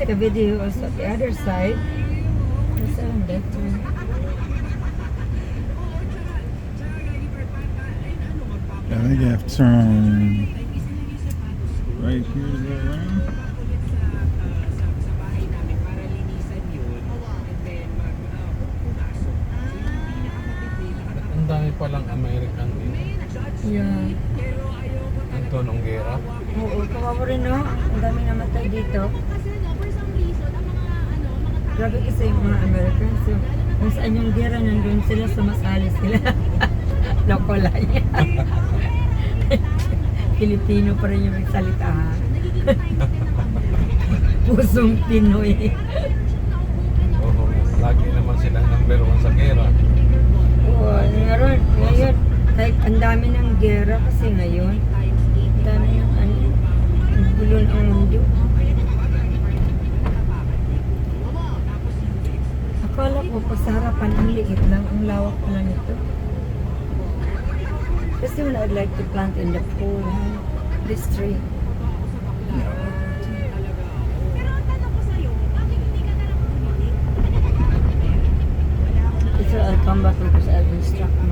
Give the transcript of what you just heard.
take a video also the other side. It's better. I think you have to turn right here to go around. Ang dami palang American din. Yeah. Anton Ongera. Oo, kawawa rin no. Ang dami namatay dito. Grabe kasi yung mga Americans. So, kung saan yung gera, nandun sila, sumasali sila. Loko lang yan. Filipino pa rin yung magsalita ha. Pusong Pinoy. Oo, lagi naman silang number 1 sa gera. Oo, ngayon, kahit ang dami ng gera kasi ngayon, ang dami ng ang gulo ng mundo. Akala ko pa sa harapan ang liit lang, ang lawak pala nito. Kasi when I'd like to plant in the pool, this tree. So I'll come back because I'll instruct me.